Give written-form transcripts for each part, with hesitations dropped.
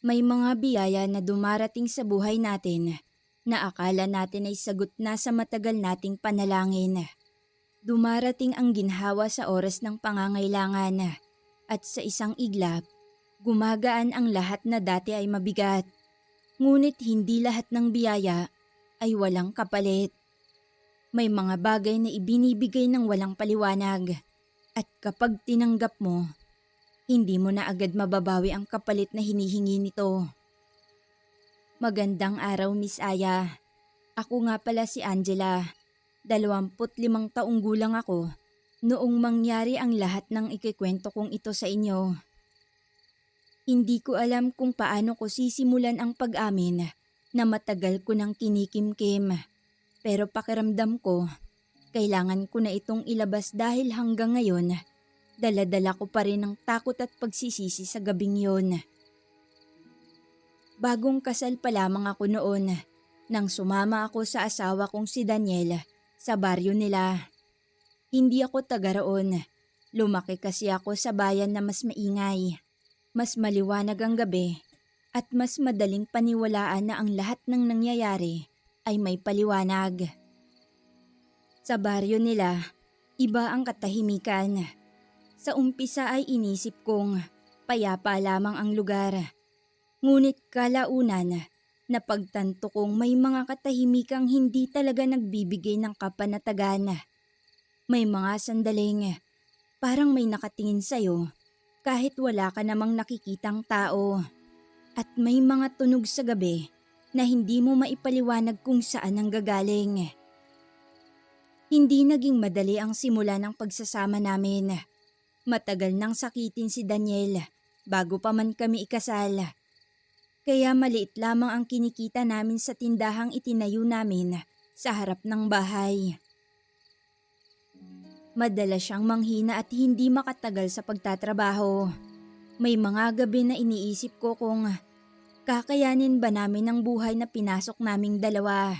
May mga biyaya na dumarating sa buhay natin na akala natin ay sagot na sa matagal nating panalangin. Dumarating ang ginhawa sa oras ng pangangailangan at sa isang iglap, gumagaan ang lahat na dati ay mabigat. Ngunit hindi lahat ng biyaya ay walang kapalit. May mga bagay na ibinibigay ng walang paliwanag at kapag tinanggap mo, hindi mo na agad mababawi ang kapalit na hinihingi nito. Magandang araw, Miss Aya. Ako nga pala si Angela. 25 taong gulang ako noong mangyari ang lahat ng ikikwento kong ito sa inyo. Hindi ko alam kung paano ko sisimulan ang pag-amin na matagal ko nang kinikimkim. Pero pakiramdam ko, kailangan ko na itong ilabas dahil hanggang ngayon, dala-dala ko pa rin ang takot at pagsisisi sa gabing yon. Bagong kasal pa lamang ako noon nang sumama ako sa asawa kong si Daniel sa baryo nila. Hindi ako taga roon. Lumaki kasi ako sa bayan na mas maingay. Mas maliwanag ang gabi at mas madaling paniwalaan na ang lahat ng nangyayari ay may paliwanag. Sa baryo nila, iba ang katahimikan. Sa umpisa ay inisip kong payapa lamang ang lugar. Ngunit kalaunan, napagtanto kong may mga katahimikang hindi talaga nagbibigay ng kapanatagan. May mga sandaling parang may nakatingin sa'yo kahit wala ka namang nakikitang tao. At may mga tunog sa gabi na hindi mo maipaliwanag kung saan ang gagaling. Hindi naging madali ang simula ng pagsasama namin. Matagal nang sakitin si Daniel bago pa man kami ikasal. Kaya maliit lamang ang kinikita namin sa tindahang itinayo namin sa harap ng bahay. Madalas siyang manghina at hindi makatagal sa pagtatrabaho. May mga gabi na iniisip ko kung kakayanin ba namin ang buhay na pinasok naming dalawa.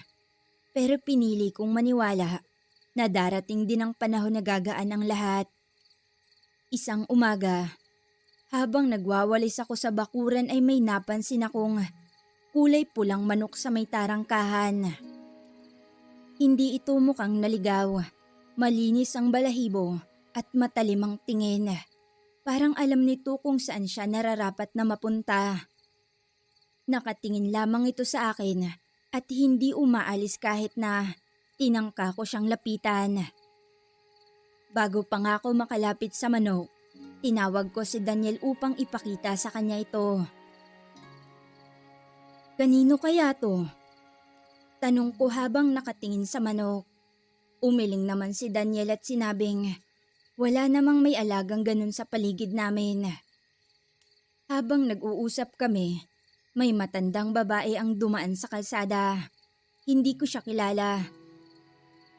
Pero pinili kong maniwala na darating din ang panahon na gagaan ang lahat. Isang umaga, habang nagwawalis ako sa bakuran ay may napansin akong kulay pulang manok sa may tarangkahan. Hindi ito mukhang naligaw. Malinis ang balahibo at matalim ang tingin. Parang alam nito kung saan siya nararapat na mapunta. Nakatingin lamang ito sa akin at hindi umaalis kahit na tinangka ko siyang lapitan. Bago pa nga ako makalapit sa manok, tinawag ko si Daniel upang ipakita sa kanya ito. Kanino kaya to? Tanong ko habang nakatingin sa manok. Umiling naman si Daniel at sinabing wala namang may alagang ganun sa paligid namin. Habang nag-uusap kami, may matandang babae ang dumaan sa kalsada. Hindi ko siya kilala.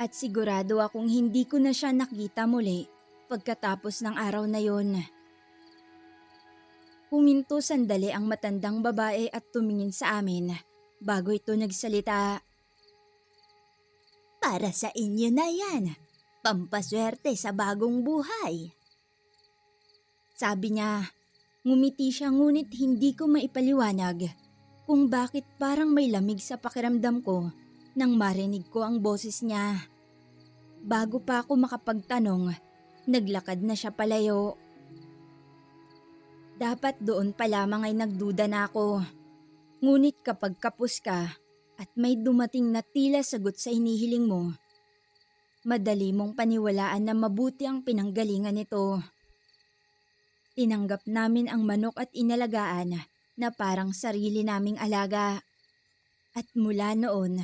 At sigurado akong hindi ko na siya nakita muli pagkatapos ng araw na yon. Huminto sandali ang matandang babae at tumingin sa amin bago ito nagsalita. Para sa inyo na yan. Pampaswerte sa bagong buhay. Sabi niya, ngumiti siya ngunit hindi ko maipaliwanag kung bakit parang may lamig sa pakiramdam ko nang marinig ko ang boses niya. Bago pa ako makapagtanong, naglakad na siya palayo. Dapat doon pa lamang ay nagduda na ako. Ngunit kapag kapos ka at may dumating na tila sagot sa hinihiling mo, madali mong paniwalaan na mabuti ang pinanggalingan nito. Tinanggap namin ang manok at inalagaan na parang sarili naming alaga. At mula noon,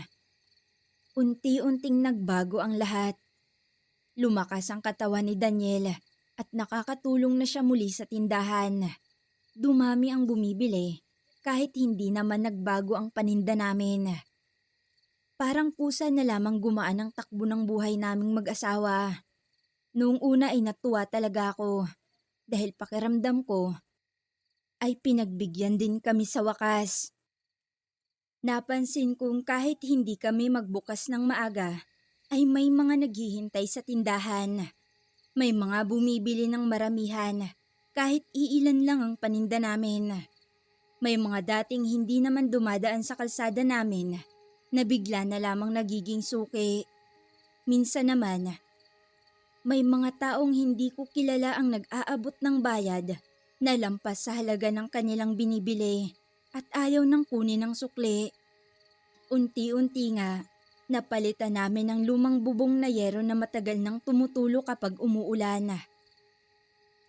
unti-unting nagbago ang lahat. Lumakas ang katawan ni Daniel at nakakatulong na siya muli sa tindahan. Dumami ang bumibili kahit hindi naman nagbago ang paninda namin. Parang kusa na lamang gumaan ang takbo ng buhay naming mag-asawa. Noong una ay natuwa talaga ako dahil pakiramdam ko ay pinagbigyan din kami sa wakas. Napansin kong kahit hindi kami magbukas ng maaga ay may mga naghihintay sa tindahan. May mga bumibili ng maramihan kahit iilan lang ang paninda namin. May mga dating hindi naman dumadaan sa kalsada namin na bigla na lamang nagiging suki. Minsan naman, may mga taong hindi ko kilala ang nag-aabot ng bayad na lampas sa halaga ng kanilang binibili at ayaw nang kunin ng sukli. Unti-unti nga, napalitan namin ng lumang bubong na yero na matagal nang tumutulo kapag umuulan.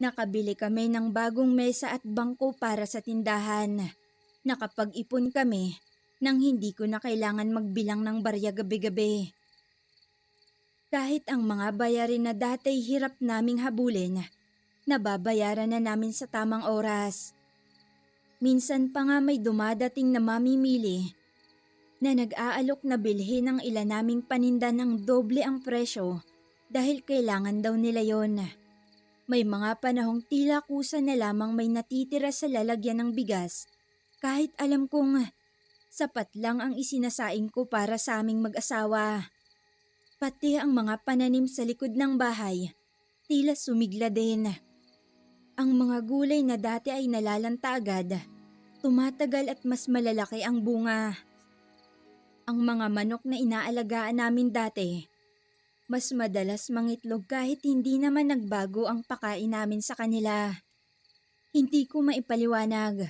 Nakabili kami ng bagong mesa at bangko para sa tindahan. Nakapag-ipon kami nang hindi ko na kailangan magbilang ng barya gabi-gabi. Kahit ang mga bayarin na dati hirap naming habulin, nababayaran na namin sa tamang oras. Minsan pa nga may dumadating na mamimili na nag-aalok na bilhin ang ilan naming paninda ng doble ang presyo dahil kailangan daw nila yon. May mga panahong tila kusa na lamang may natitira sa lalagyan ng bigas kahit alam kong sapat lang ang isinasaing ko para sa aming mag-asawa. Pati ang mga pananim sa likod ng bahay, tila sumigla din. Ang mga gulay na dati ay nalalanta agad, tumatagal at mas malalaki ang bunga. Ang mga manok na inaalagaan namin dati, mas madalas mangitlog kahit hindi naman nagbago ang pakain namin sa kanila. Hindi ko maipaliwanag,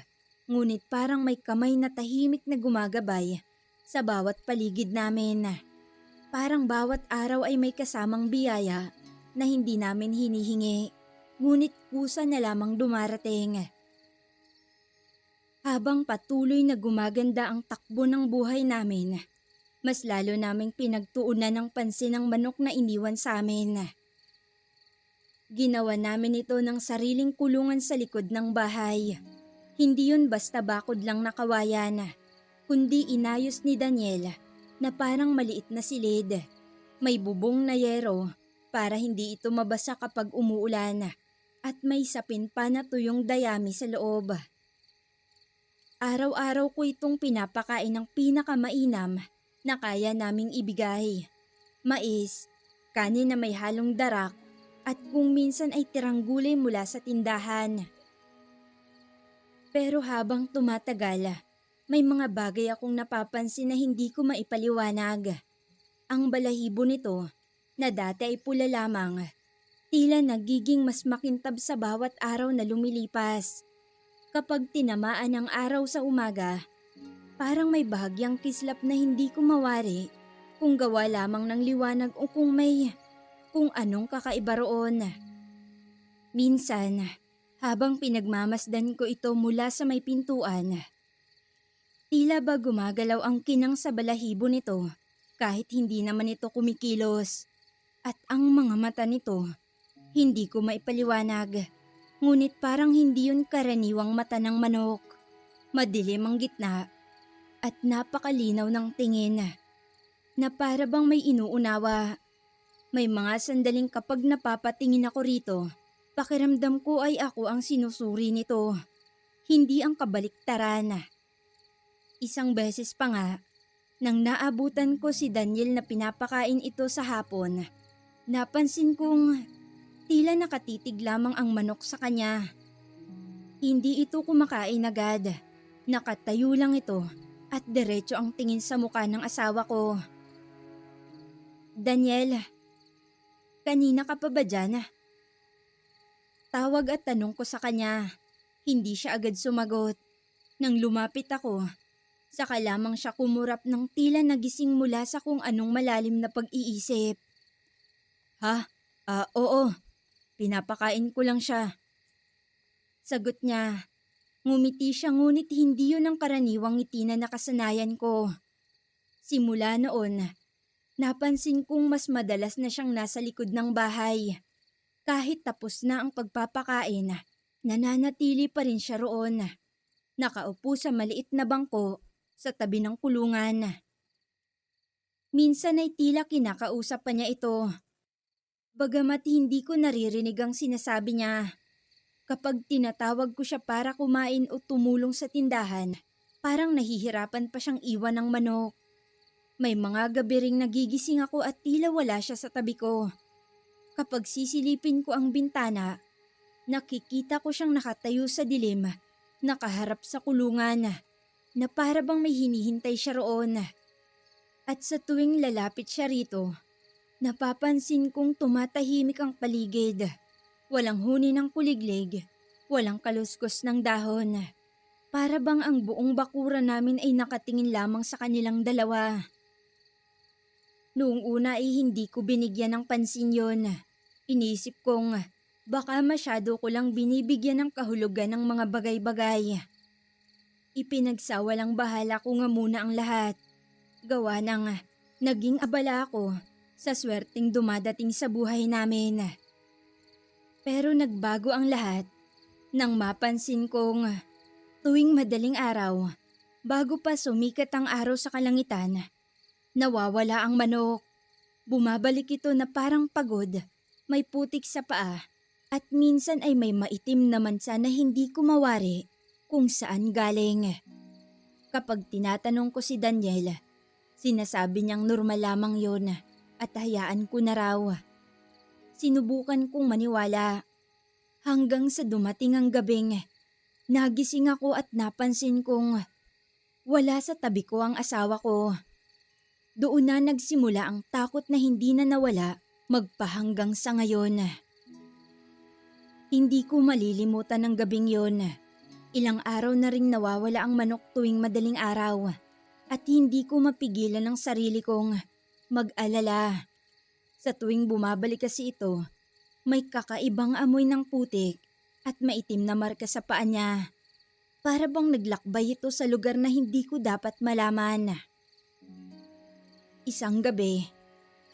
ngunit parang may kamay na tahimik na gumagabay sa bawat paligid namin. Parang bawat araw ay may kasamang biyaya na hindi namin hinihingi, ngunit kusa na lamang dumarating. Habang patuloy na gumaganda ang takbo ng buhay namin, mas lalo naming pinagtuunan ng pansin ang manok na iniwan sa amin. Ginawa namin ito ng sariling kulungan sa likod ng bahay. Hindi yun basta bakod lang na kawayan, kundi inayos ni Daniel na parang maliit na silid. May bubong na yero para hindi ito mabasa kapag umuulan at may sapin pa na tuyong dayami sa loob. Araw-araw ko itong pinapakain ng pinakamainam na kaya naming ibigay. Mais, kanin na may halong darak at kung minsan ay tirang gulay mula sa tindahan. Pero habang tumatagal, may mga bagay akong napapansin na hindi ko maipaliwanag. Ang balahibo nito, na dati ay pula lamang, tila nagiging mas makintab sa bawat araw na lumilipas. Kapag tinamaan ng araw sa umaga, parang may bahagyang kislap na hindi ko mawari kung gawa lamang ng liwanag o kung anong kakaiba roon. Minsan, habang pinagmamasdan ko ito mula sa may pintuan, tila ba gumagalaw ang kinang sa balahibo nito kahit hindi naman ito kumikilos. At ang mga mata nito, hindi ko maipaliwanag. Ngunit parang hindi yun karaniwang mata ng manok. Madilim ang gitna at napakalinaw ng tingin na para bang may inuunawa. May mga sandaling kapag napapatingin ako rito, pakiramdam ko ay ako ang sinusuri nito, hindi ang kabaliktaran. Isang beses pa nga, nang naabutan ko si Daniel na pinapakain ito sa hapon, napansin kong tila nakatitig lamang ang manok sa kanya. Hindi ito kumakain agad. Nakatayo lang ito at diretso ang tingin sa mukha ng asawa ko. Daniel, kanina ka pa ba dyan? Tawag at tanong ko sa kanya. Hindi siya agad sumagot. Nang lumapit ako, saka lamang siya kumurap ng tila nagising mula sa kung anong malalim na pag-iisip. Ha? Oo. Pinapakain ko lang siya. Sagot niya. Ngumiti siya ngunit hindi yun ang karaniwang ngiti na nakasanayan ko. Simula noon, napansin kong mas madalas na siyang nasa likod ng bahay. Kahit tapos na ang pagpapakain, nananatili pa rin siya roon. Nakaupo sa maliit na bangko sa tabi ng kulungan. Minsan ay tila kinakausap pa niya ito. Bagamat hindi ko naririnig ang sinasabi niya. Kapag tinatawag ko siya para kumain o tumulong sa tindahan, parang nahihirapan pa siyang iwan ng manok. May mga gabi ring nagigising ako at tila wala siya sa tabi ko. Kapag sisilipin ko ang bintana, nakikita ko siyang nakatayo sa dilim, nakaharap sa kulungan na para bang may hinihintay siya roon. At sa tuwing lalapit siya rito, napapansin kong tumatahimik ang paligid. Walang huni ng kuliglig, walang kaluskos ng dahon. Para bang ang buong bakura namin ay nakatingin lamang sa kanilang dalawa. Noong una ay hindi ko binigyan ng pansin yon. Inisip kong baka masyado ko lang binibigyan ng kahulugan ng mga bagay-bagay. Ipinagsawalang bahala ko nga muna ang lahat. Gawa ng naging abala ako sa swerteng dumadating sa buhay namin. Pero nagbago ang lahat nang mapansin kong tuwing madaling araw, bago pa sumikat ang araw sa kalangitan, nawawala ang manok. Bumabalik ito na parang pagod, may putik sa paa, at minsan ay may maitim na mansa na hindi ko mawari kung saan galing. Kapag tinatanong ko si Daniel, sinasabi niyang normal lamang yon at hayaan ko na raw. Sinubukan kong maniwala hanggang sa dumating ang gabing nagising ako at napansin kong wala sa tabi ko ang asawa ko. Doon na nagsimula ang takot na hindi na nawala magpahanggang sa ngayon. Hindi ko malilimutan ang gabing yon. Ilang araw na ring nawawala ang manok tuwing madaling araw at hindi ko mapigilan ang sarili kong mag-alala. Sa tuwing bumabalik kasi ito, may kakaibang amoy ng putik at maitim na marka sa paa niya. Para bang naglakbay ito sa lugar na hindi ko dapat malaman. Isang gabi,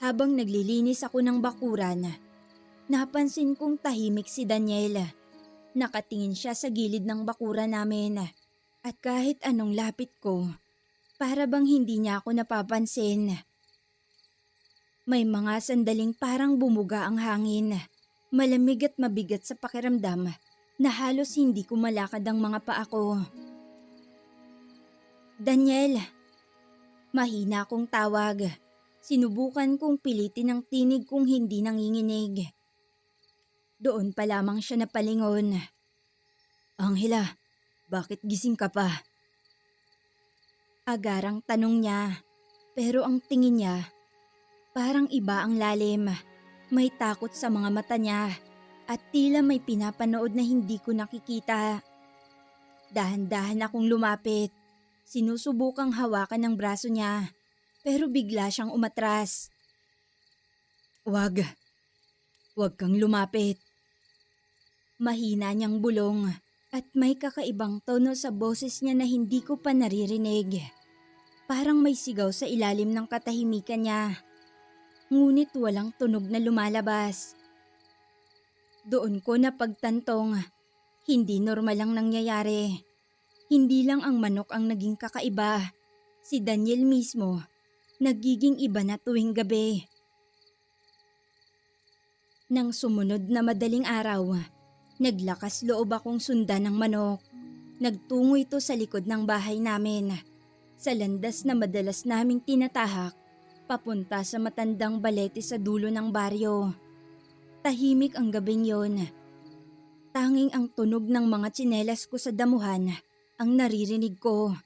habang naglilinis ako ng bakuran, napansin kong tahimik si Daniel. Nakatingin siya sa gilid ng bakuran namin at kahit anong lapit ko, para bang hindi niya ako napapansin. May mga sandaling parang bumuga ang hangin, malamig at mabigat sa pakiramdam na halos hindi ko malakad ang mga paa ko. Daniel! Mahina akong tawag. Sinubukan kong pilitin ang tinig kong hindi nanginginig. Doon pa lamang siya napalingon. Angela, bakit gising ka pa? Agarang tanong niya, pero ang tingin niya, parang iba ang lalim. May takot sa mga mata niya at tila may pinapanood na hindi ko nakikita. Dahan-dahan akong lumapit. Sinusubukang hawakan ng braso niya, pero bigla siyang umatras. Wag kang lumapit. Mahina niyang bulong at may kakaibang tono sa boses niya na hindi ko pa naririnig. Parang may sigaw sa ilalim ng katahimikan niya. Ngunit walang tunog na lumalabas. Doon ko napagtantong, hindi normal ang nangyayari. Hindi lang ang manok ang naging kakaiba. Si Daniel mismo, nagiging iba na tuwing gabi. Nang sumunod na madaling araw, naglakas loob akong sundan ng manok. Nagtungo ito sa likod ng bahay namin, sa landas na madalas naming tinatahak, papunta sa matandang balete sa dulo ng baryo. Tahimik ang gabing yon. Tanging ang tunog ng mga tsinelas ko sa damuhan ang naririnig ko.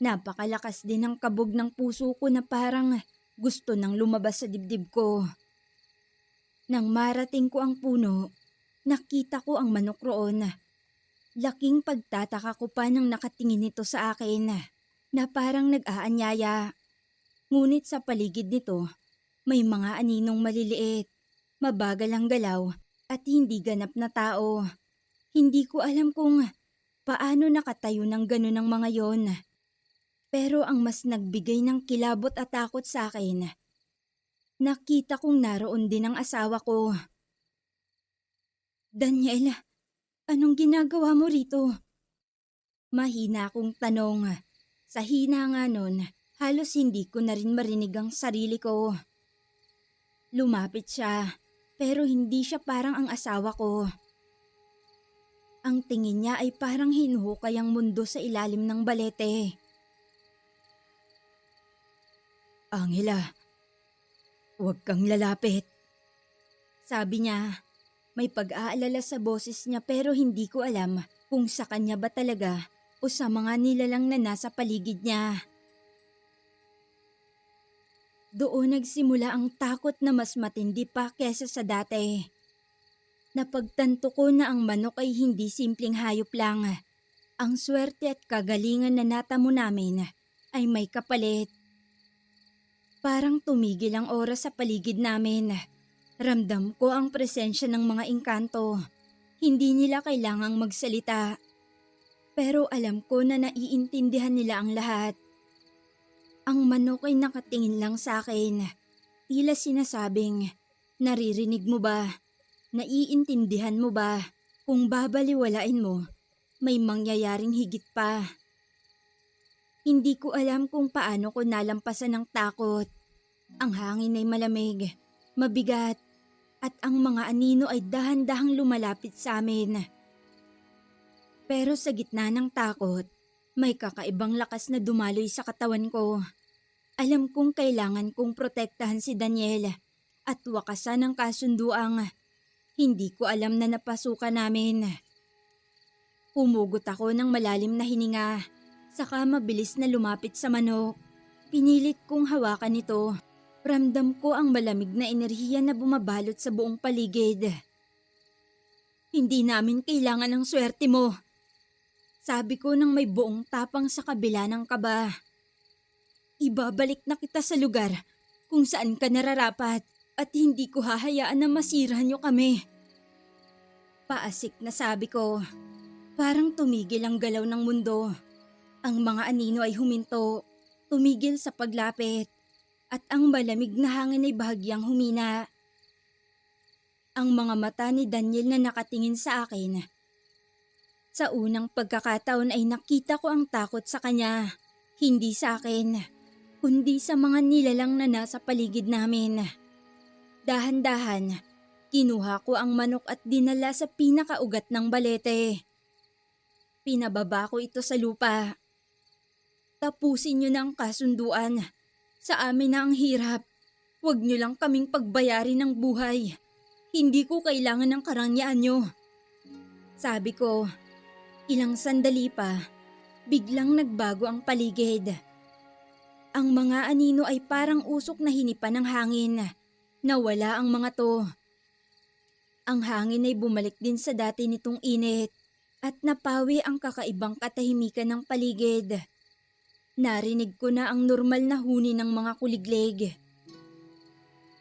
Napakalakas din ang kabog ng puso ko na parang gusto nang lumabas sa dibdib ko. Nang marating ko ang puno, nakita ko ang manok roon. Laking pagtataka ko pa nang nakatingin ito sa akin na parang nag-aanyaya. Ngunit sa paligid nito, may mga aninong maliliit, mabagal ang galaw at hindi ganap na tao. Hindi ko alam kung paano nakatayo ng ganun ang mga yon. Pero ang mas nagbigay ng kilabot at takot sa akin, nakita kong naroon din ang asawa ko. Daniel, anong ginagawa mo rito? Mahina akong tanong. Sa hina nga nun, halos hindi ko na rin marinig ang sarili ko. Lumapit siya, pero hindi siya parang ang asawa ko. Ang tingin niya ay parang hinuhukay ang mundo sa ilalim ng balete. Angela, huwag kang lalapit. Sabi niya, may pag-aalala sa boses niya pero hindi ko alam Kung sa kanya ba talaga o sa mga nilalang na nasa paligid niya. Doon nagsimula ang takot na mas matindi pa kesa sa dati. Napagtanto ko na ang manok ay hindi simpleng hayop lang. Ang swerte at kagalingan na natamo namin ay may kapalit. Parang tumigil ang oras sa paligid namin. Ramdam ko ang presensya ng mga engkanto. Hindi nila kailangang magsalita. Pero alam ko na naiintindihan nila ang lahat. Ang manok ay nakatingin lang sa akin. Tila sinasabing, naririnig mo ba? Naiintindihan mo ba? Kung babaliwalain mo, may mangyayaring higit pa. Hindi ko alam kung paano ko nalampasan ng takot. Ang hangin ay malamig, mabigat, at ang mga anino ay dahan-dahang lumalapit sa amin. Pero sa gitna ng takot, may kakaibang lakas na dumaloy sa katawan ko. Alam kong kailangan kong protektahan si Daniel at wakasan ang kasunduang hindi ko alam na napasukan namin. Humugot ako ng malalim na hininga, saka mabilis na lumapit sa manok. Pinilit kong hawakan ito. Ramdam ko ang malamig na enerhiya na bumabalot sa buong paligid. Hindi namin kailangan ng swerte mo. Sabi ko nang may buong tapang sa kabila ng kaba. Ibabalik na kita sa lugar kung saan ka nararapat at hindi ko hahayaan na masira niyo kami. Paasik na sabi ko. Parang tumigil ang galaw ng mundo. Ang mga anino ay huminto, tumigil sa paglapit, at ang malamig na hangin ay bahagyang humina. Ang mga mata ni Daniel na nakatingin sa akin. Sa unang pagkakataon ay nakita ko ang takot sa kanya, hindi sa akin, kundi sa mga nilalang na nasa paligid namin. Dahan-dahan, kinuha ko ang manok at dinala sa pinakaugat ng balete. Pinababa ko ito sa lupa. Tapusin niyo na ang kasunduan. Sa amin na ang hirap. Huwag niyo lang kaming pagbayarin ng buhay. Hindi ko kailangan ng karangyaan niyo. Sabi ko, ilang sandali pa, biglang nagbago ang paligid. Ang mga anino ay parang usok na hinipan ng hangin. Nawala ang mga to. Ang hangin ay bumalik din sa dati nitong init at napawi ang kakaibang katahimikan ng paligid. Narinig ko na ang normal na huni ng mga kuliglig.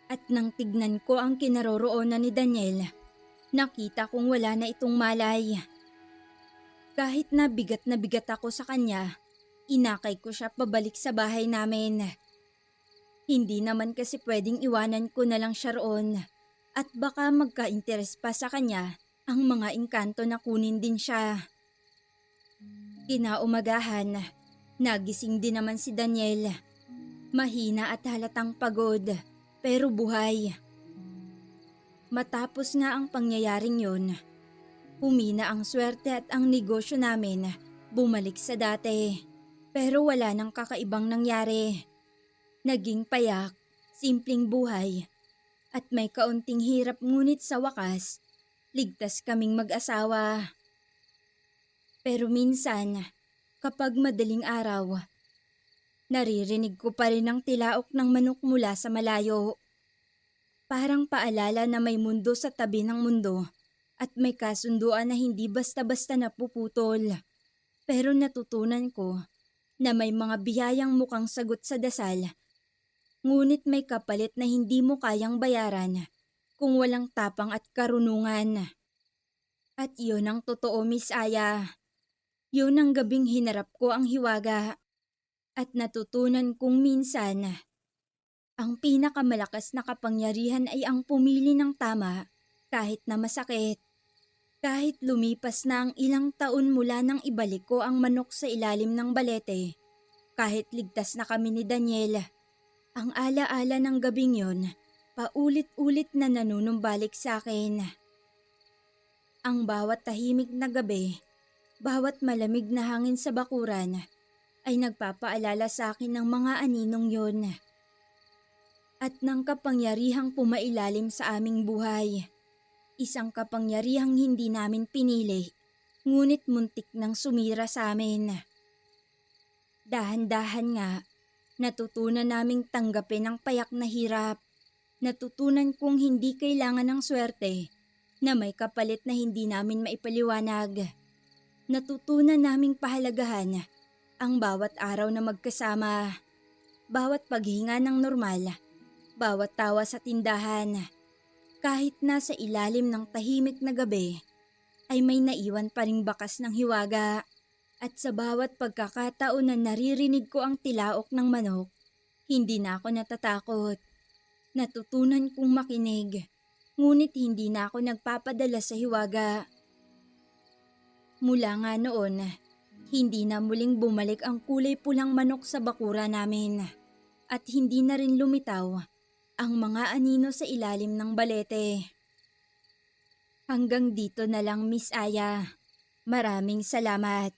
At nang tignan ko ang kinaroroonan ni Daniel, nakita kong wala na itong malay. Kahit na bigat ako sa kanya, inakay ko siya pabalik sa bahay namin. Hindi naman kasi pwedeng iwanan ko na lang siya roon at baka magka-interes pa sa kanya ang mga engkanto na kunin din siya. Kinaumagahan, nagising din naman si Daniel. Mahina at halatang pagod, pero buhay. Matapos nga ang pangyayaring yun, humina ang swerte at ang negosyo namin bumalik sa dati. Pero wala nang kakaibang nangyari. Naging payak, simpleng buhay, at may kaunting hirap ngunit sa wakas, ligtas kaming mag-asawa. Pero minsan, kapag madaling araw, naririnig ko pa rin ang tilaok ng manok mula sa malayo. Parang paalala na may mundo sa tabi ng mundo at may kasunduan na hindi basta-basta napuputol. Pero natutunan ko na may mga biyayang mukhang sagot sa dasal, ngunit may kapalit na hindi mo kayang bayaran kung walang tapang at karunungan. At yun ang totoo, Miss Aya. Yun ang gabing hinarap ko ang hiwaga. At natutunan kong minsan, ang pinakamalakas na kapangyarihan ay ang pumili ng tama kahit na masakit. Kahit lumipas na ang ilang taon mula nang ibalik ko ang manok sa ilalim ng balete, kahit ligtas na kami ni Daniel, ang alaala ng gabing yon, paulit-ulit na nanunumbalik sa akin. Ang bawat tahimik na gabi, bawat malamig na hangin sa bakuran, ay nagpapaalala sa akin ng mga aninong yon. At ng kapangyarihang pumailalim sa aming buhay. Isang kapangyarihang hindi namin pinili, ngunit muntik nang sumira sa amin. Dahan-dahan nga, natutunan naming tanggapin ang payak na hirap. Natutunan kong hindi kailangan ng swerte na may kapalit na hindi namin maipaliwanag. Natutunan naming pahalagahan ang bawat araw na magkasama, bawat paghinga ng normal, bawat tawa sa tindahan. Kahit nasa ilalim ng tahimik na gabi, ay may naiwan pa ring bakas ng hiwaga. At sa bawat pagkakataon na naririnig ko ang tilaok ng manok, hindi na ako natatakot. Natutunan kong makinig, ngunit hindi na ako nagpapadala sa hiwaga. Mula nga noon, hindi na muling bumalik ang kulay pulang manok sa bakura namin. At hindi na rin lumitaw ang mga anino sa ilalim ng balete. Hanggang dito na lang, Miss Aya. Maraming salamat.